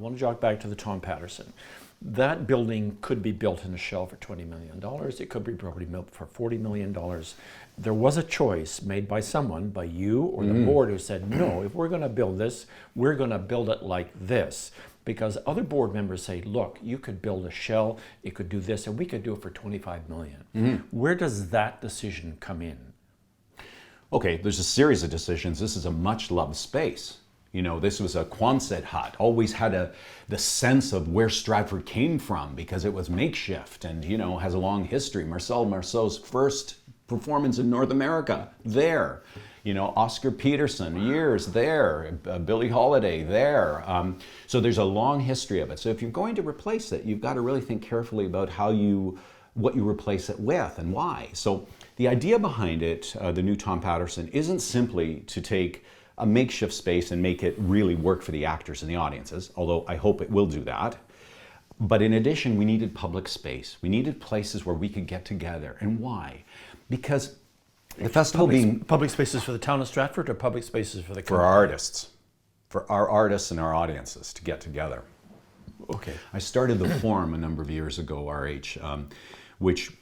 want to jog back to the Tom Patterson. That building could be built in a shell for $20 million. It could be probably built for $40 million. There was a choice made by someone, by you or the board, who said, no, if we're going to build this, we're going to build it like this. Because other board members say, look, you could build a shell, it could do this, and we could do it for $25 million. Where does that decision come in? Okay, there's a series of decisions. This is a much loved space. You know, this was a Quonset hut, always had the sense of where Stratford came from because it was makeshift and, you know, has a long history. Marcel Marceau's first performance in North America, there. You know, Oscar Peterson, years there. Billie Holiday, there. So there's a long history of it. So if you're going to replace it, you've got to really think carefully about what you replace it with and why. So the idea behind it, the new Tom Patterson, isn't simply to take a makeshift space and make it really work for the actors and the audiences, although I hope it will do that. But in addition, we needed public space. We needed places where we could get together. And why? Because the festival Public spaces for the town of Stratford or public spaces for the for our artists, for our artists and our audiences to get together. Okay. I started the Forum a number of years ago, RH, which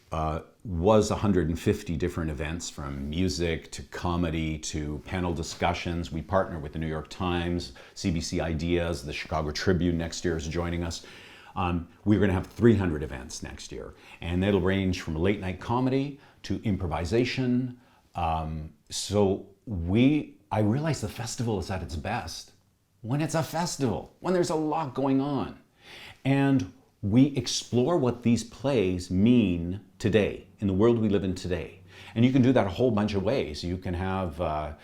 was 150 different events, from music to comedy to panel discussions. We partner with the New York Times, CBC Ideas, the Chicago Tribune next year is joining us. We're going to have 300 events next year, and it'll range from late night comedy to improvisation. So I realize the festival is at its best when it's a festival, when there's a lot going on. And we explore what these plays mean today, in the world we live in today. And you can do that a whole bunch of ways. You can have a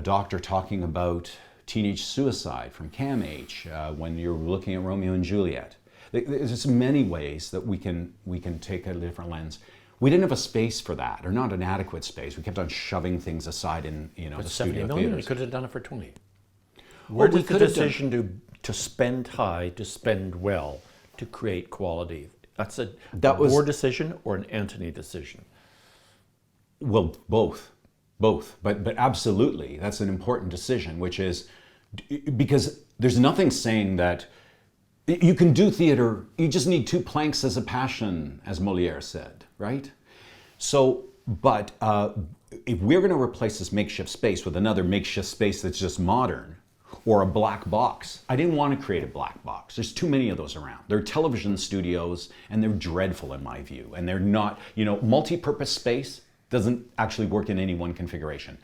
doctor talking about teenage suicide from CAMH when you're looking at Romeo and Juliet. There's many ways that we can take a different lens. We didn't have a space for that, or not an adequate space. We kept on shoving things aside in the studio theaters. We could have done it for 20. Where did the decision to spend high, to spend well, to create quality? That was board decision or an Antoni decision? Well, both. But absolutely, that's an important decision, which is because there's nothing saying that you can do theater, you just need 2 planks as a passion, as Molière said, right? So, but if we're going to replace this makeshift space with another makeshift space that's just modern, or a black box. I didn't want to create a black box. There's too many of those around. They're television studios, and they're dreadful in my view. And they're not, multi-purpose space doesn't actually work in any one configuration.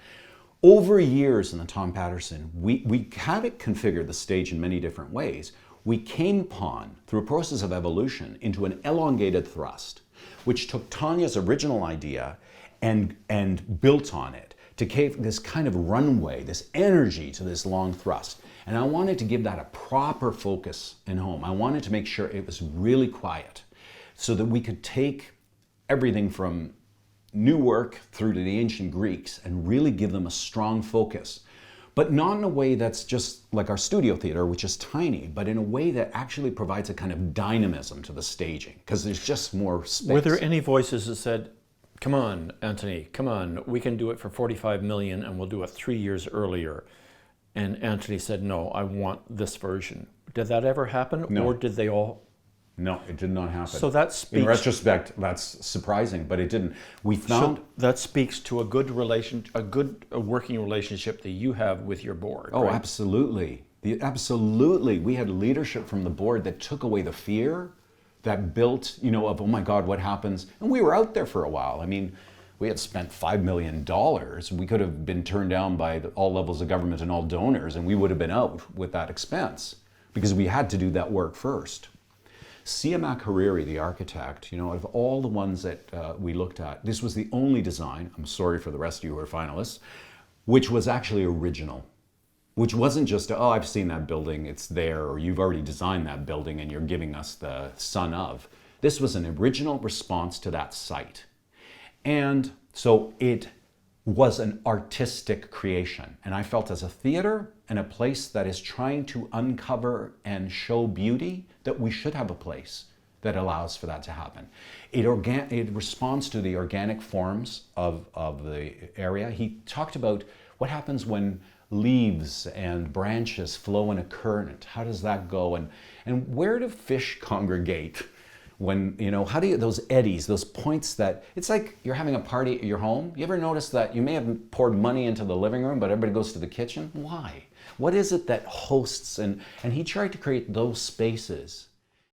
Over years in the Tom Patterson, we had it configured, the stage, in many different ways. We came upon, through a process of evolution, into an elongated thrust, which took Tanya's original idea and built on it to give this kind of runway, this energy to this long thrust. And I wanted to give that a proper focus in home. I wanted to make sure it was really quiet so that we could take everything from new work through to the ancient Greeks and really give them a strong focus. But not in a way that's just like our studio theater, which is tiny, but in a way that actually provides a kind of dynamism to the staging, because there's just more space. Were there any voices that said, come on, Antoni, come on, we can do it for $45 million and we'll do it 3 years earlier? And Antoni said, no, I want this version. Did that ever happen? No. Or did they all? No, it did not happen. So that speaks... In retrospect, that's surprising, but it didn't. We found... So that speaks to a good working relationship that you have with your board, Oh, right? Absolutely. Absolutely. We had leadership from the board that took away the fear, that built, of, oh my God, what happens? And we were out there for a while. I mean, we had spent $5 million. We could have been turned down by all levels of government and all donors, and we would have been out with that expense because we had to do that work first. Siamak Hariri, the architect, out of all the ones that we looked at, this was the only design, I'm sorry for the rest of you who are finalists, which was actually original. Which wasn't just, oh, I've seen that building, it's there, or you've already designed that building and you're giving us the son of. This was an original response to that site. And so it was an artistic creation. And I felt as a theater and a place that is trying to uncover and show beauty, that we should have a place that allows for that to happen. It responds to the organic forms of the area. He talked about what happens when leaves and branches flow in a current? How does that go? And where do fish congregate? When, how do you, those eddies, those points that, it's like you're having a party at your home. You ever notice that you may have poured money into the living room, but everybody goes to the kitchen? Why? What is it that hosts? And he tried to create those spaces